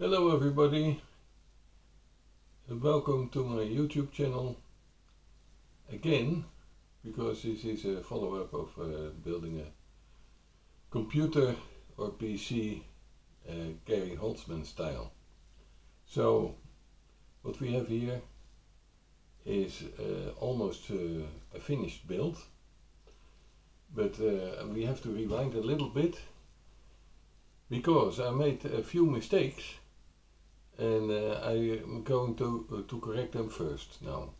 Hello everybody, and welcome to my YouTube channel again, because this is a follow-up of building a computer or PC Gary Holtzman style. So what we have here is almost a finished build, but we have to rewind a little bit because I made a few mistakes. And I am going to correct them first now.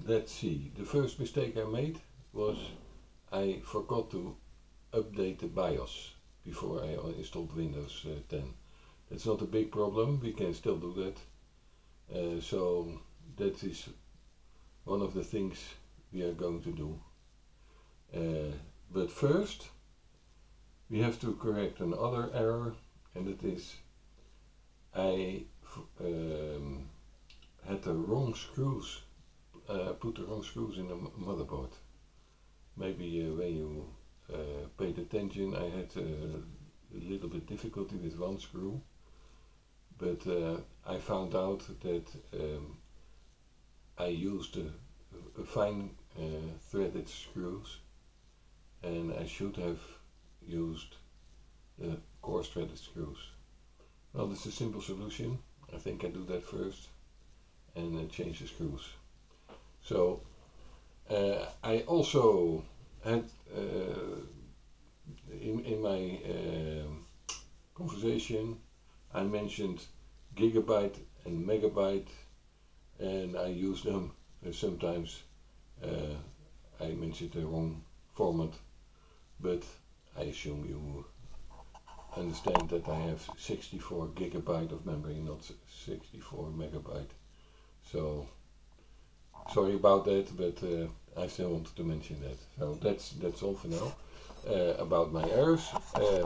Let's see. The first mistake I made was I forgot to update the BIOS before I installed Windows 10. That's not a big problem. We can still do that. So that is one of the things we are going to do. But first we have to correct another error, and it is I had the wrong screws, put the wrong screws in the motherboard. Maybe when you paid attention, I had a little bit difficulty with one screw, but I found out that I used a fine threaded screws, and I should have used the coarse threaded screws. Well, this is a simple solution. I think I do that first and change the screws. So I also had in my conversation I mentioned gigabyte and megabyte, and I use them sometimes. I mentioned the wrong format, but I assume you understand that I have 64 gigabyte of memory, not 64 megabyte. So sorry about that, but I still wanted to mention that. So that's all for now about my errors. I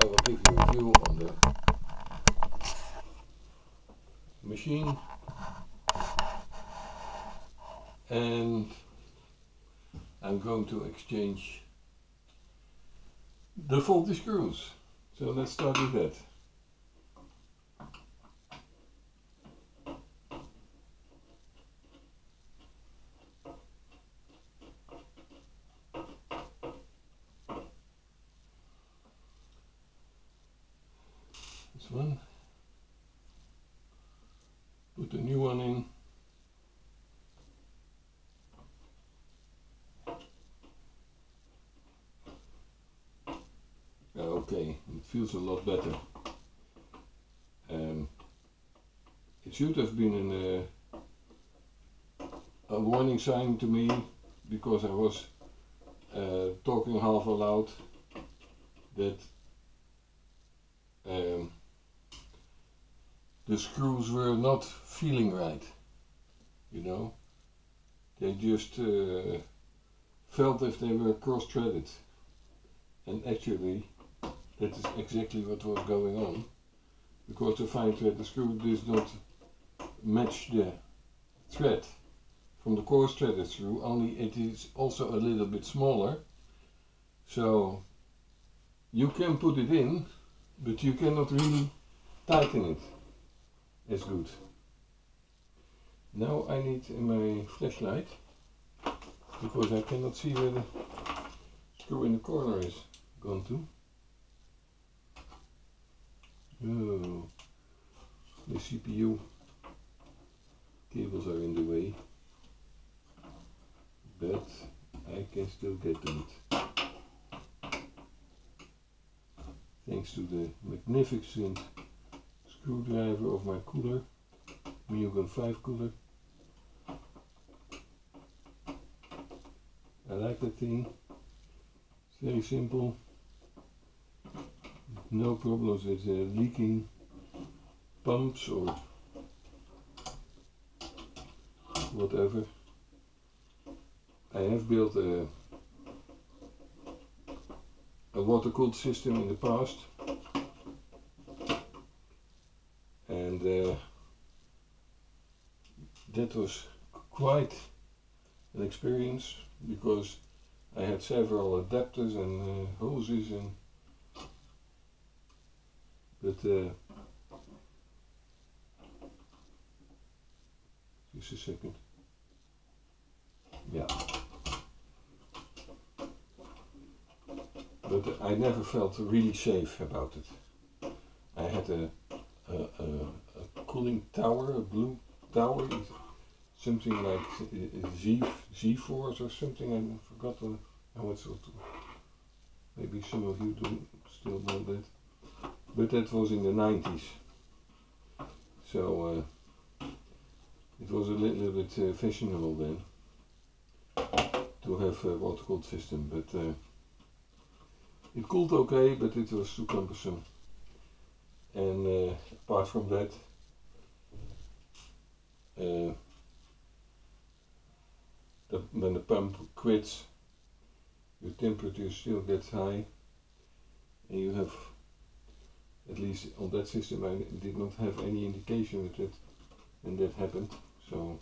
will give you a view on the machine, and I'm going to exchange the faulty screws. So let's start with that. This one. Put the new one in. Okay, it feels a lot better. It should have been a warning sign to me, because I was talking half aloud, that the screws were not feeling right, you know. They just felt if they were cross-threaded, and actually that is exactly what was going on, because the fine thread screw does not match the thread from the coarse threaded screw, only it is also a little bit smaller. So you can put it in, but you cannot really tighten it as good. Now I need my flashlight, because I cannot see where the screw in the corner is gone to. Oh, the CPU cables are in the way, but I can still get to it, thanks to the magnificent screwdriver of my cooler, Mugen 5 cooler. I like that thing. It's very simple. No problems with leaking pumps or whatever. I have built a water-cooled system in the past, and that was quite an experience, because I had several adapters and hoses, and But just a second. Yeah. But I never felt really safe about it. I had a cooling tower, a blue tower, something like Z-Force or something. I forgot how it's called. Maybe some of you don't still know that. But that was in the 90s. So it was a little bit fashionable then to have a water cooled system. But it cooled okay, but it was too cumbersome. And apart from that, when the pump quits, your temperature still gets high, and you have, at least on that system, I did not have any indication with it when that happened. So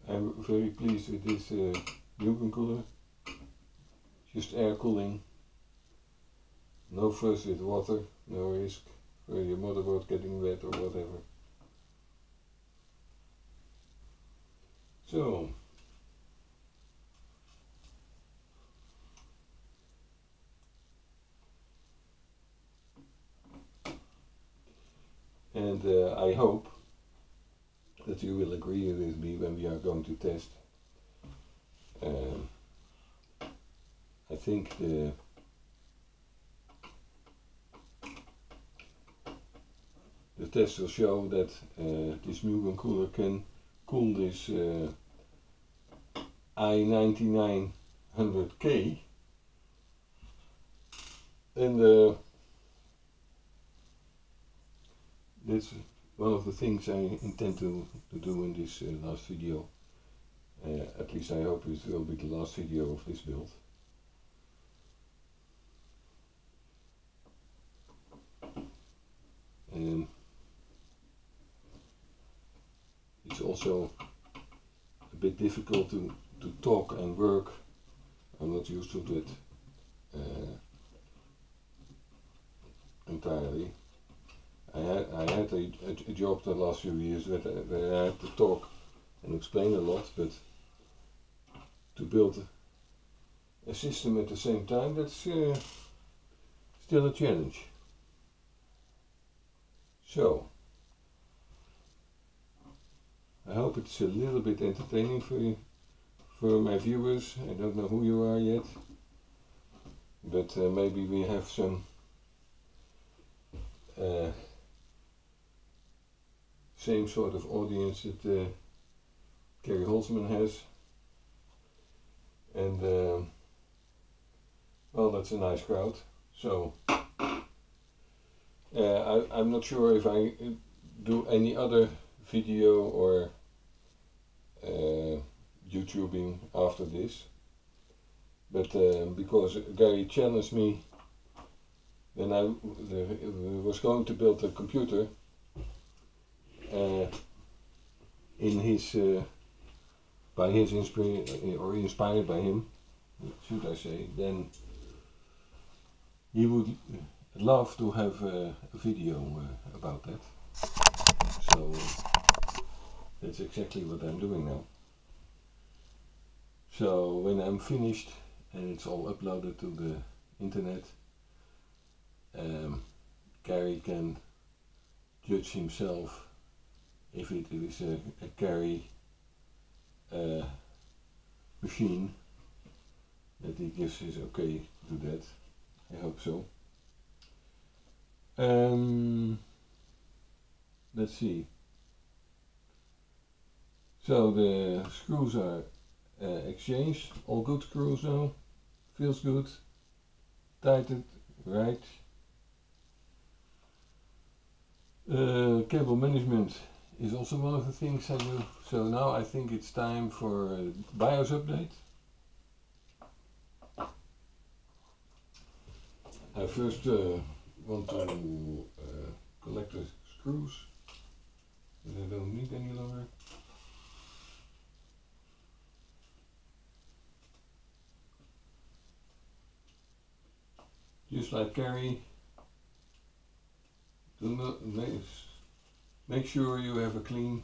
I'm very pleased with this Mugen cooler. Just air cooling, no fuss with water, no risk for your motherboard getting wet or whatever. So and I hope that you will agree with me when we are going to test. I think the test will show that this Mugen cooler can cool this i9900K, and that's one of the things I intend to do in this last video. At least I hope it will be the last video of this build. It's also a bit difficult to talk and work. I'm not used to that entirely. I had a job the last few years where I had to talk and explain a lot, but to build a system at the same time, that's still a challenge. So I hope it's a little bit entertaining for my viewers. I don't know who you are yet, but maybe we have some same sort of audience that Gary Holzman has, and well, that's a nice crowd. So I'm not sure if I do any other video or YouTubing after this, but because Gary challenged me when I was going to build a computer in his by his inspired by him, should I say, then he would love to have a video about that. So that's exactly what I'm doing now. So when I'm finished and it's all uploaded to the internet, Gary can judge himself if it is a Gary machine, that he gives his okay to that. I hope so. Let's see. So the screws are exchanged, all good screws now, feels good, tightened, right. Cable management is also one of the things I do. So now I think it's time for a BIOS update. I first want to collect the screws that I don't need any longer. Just like Carrie, do not make sure you have a clean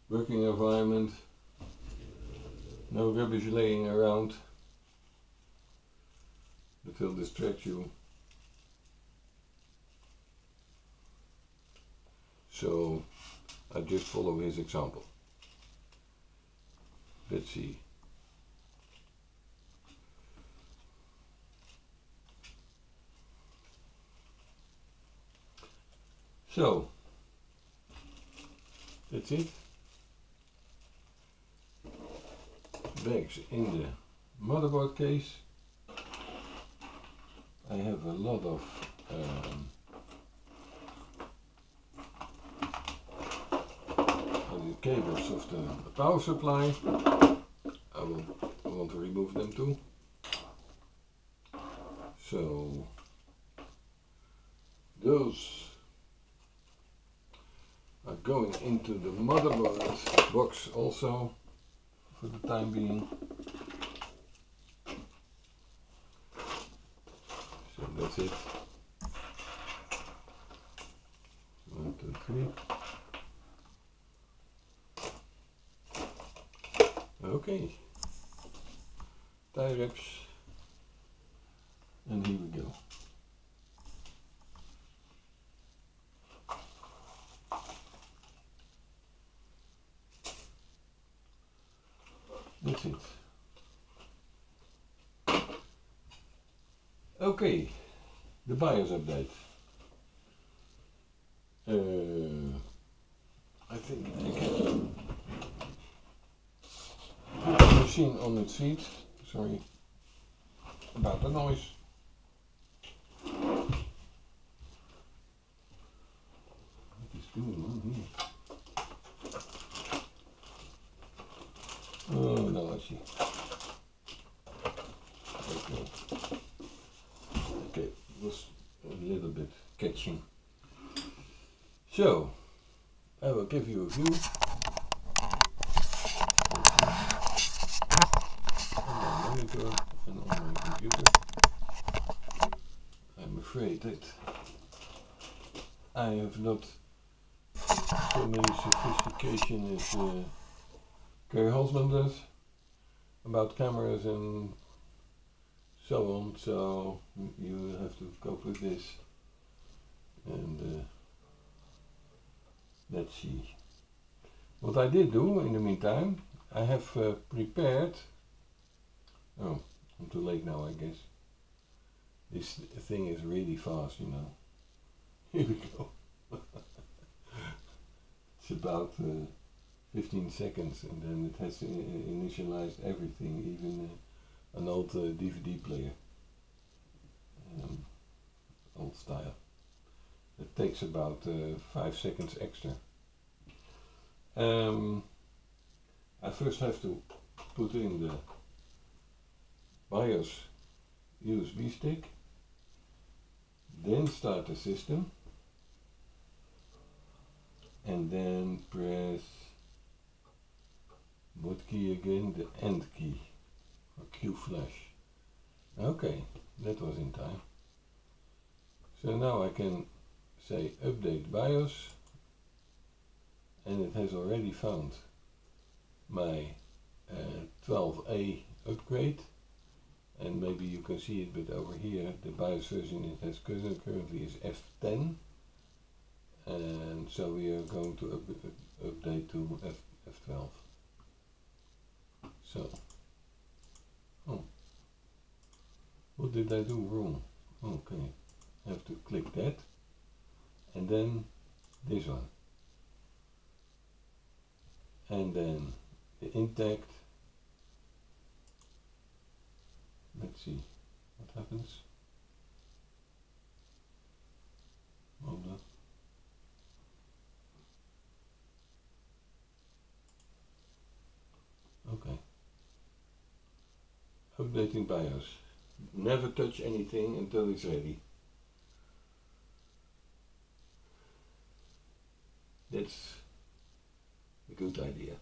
working environment, no rubbish laying around that will distract you. So I just follow his example. Let's see. So that's it. Bags in the motherboard case. I have a lot of the cables of the power supply. I want to remove them too. So those are going into the motherboard box also for the time being. So that's it. 1, 2, 3. Okay. Tie wraps. And here we go. That's it. Okay, the BIOS update. I think I can put the machine on its feet. Sorry about the noise. What is going on here? Oh, no, I see. Okay, it was a little bit catching. So, I will give you a view on my monitor and on my computer. I'm afraid that I have not so many sophistication as Gary Holzman does about cameras and so on, so you have to cope with this. And let's see. What I did do in the meantime, I have prepared. Oh, I'm too late now, I guess. This thing is really fast, you know. Here we go. It's about 15 seconds, and then it has initialized everything, even an old DVD player, old style. It takes about 5 seconds extra. I first have to put in the BIOS USB stick, then start the system, and then press what key again? The end key for Q flash. Okay, that was in time. So now I can say update BIOS, and it has already found my 12A upgrade, and maybe you can see it, but over here the BIOS version it has currently is F10, and so we are going to update to F12. So, oh, what did I do wrong? Okay, I have to click that, and then this one, and then the intact. Let's see what happens. Hold on. Okay. Updating BIOS. Never touch anything until it's ready. That's a good idea.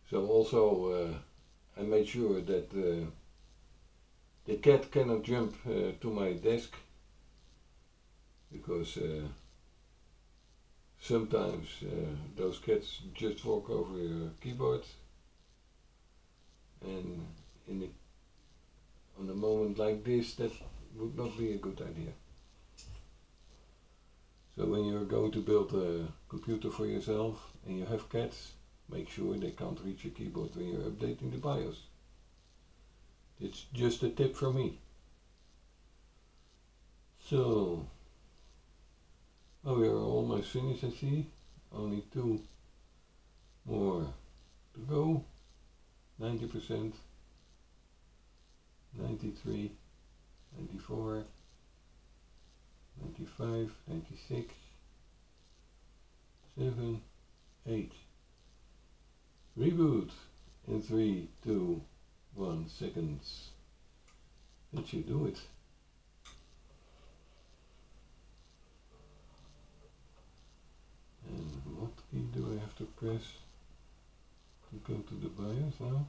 So also I made sure that the cat cannot jump to my desk, because sometimes those cats just walk over your keyboard, and on a moment like this, that would not be a good idea. So when you're going to build a computer for yourself and you have cats, make sure they can't reach your keyboard when you're updating the BIOS. It's just a tip from me. So, we are almost finished, I see. Only 2 more to go. 90%, 93, 94, 95, 96, 7, 8. Reboot in 3, 2, 1 seconds. That should do it. And what key do I have to press to go to the BIOS now?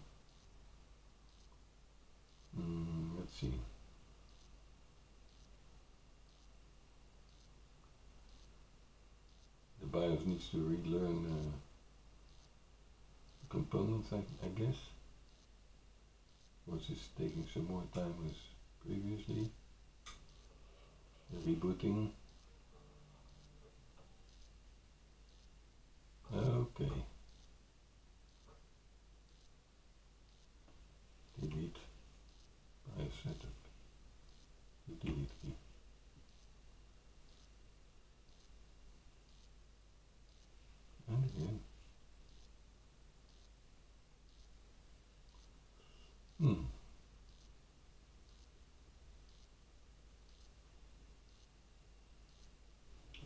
Let's see. The BIOS needs to relearn the components, I guess. Which is taking some more time as previously. Rebooting. Okay. Delete BIOS setup. The delete key. And again.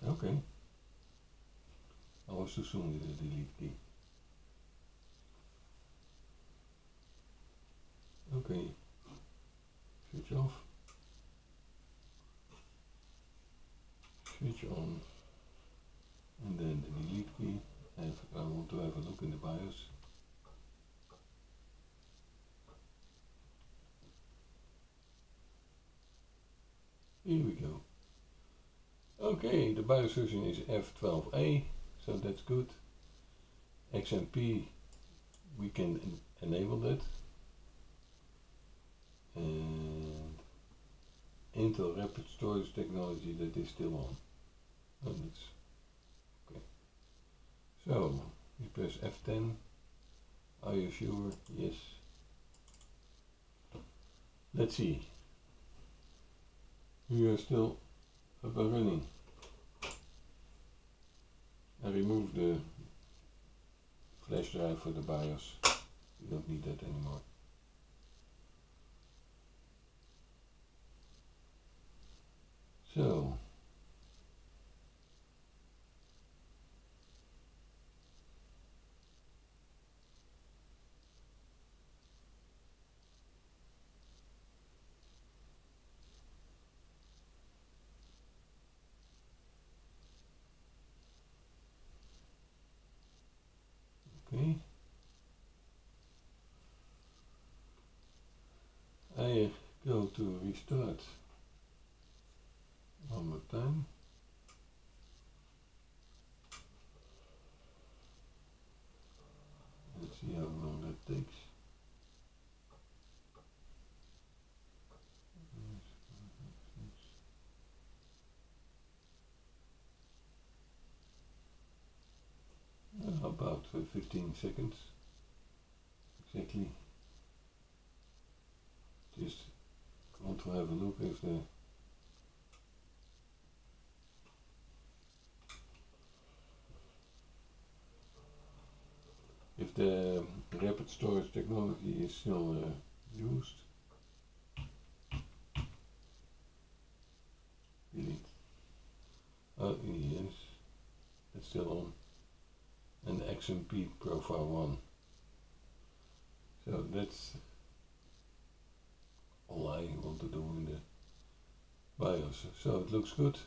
Okay. I was too soon with the delete key. Okay. Switch off. Switch on. And then the delete key. I want to have a look in the BIOS. Here we go. Okay, the BIOS version is F12A, so that's good. XMP, we can enable that. And Intel Rapid Storage Technology, that is still on. Oh, that's okay. So, we press F10. Are you sure? Yes. Let's see. We are still up and running. I removed the flash drive for the BIOS. We don't need that anymore. So, okay. I go to restart one more time. Let's see how long that takes. About 15 seconds. Exactly. Just want to have a look if the rapid storage technology is still used. Delete. Oh yes, it's still on. And XMP profile 1. So that's all I want to do in the BIOS. So it looks good.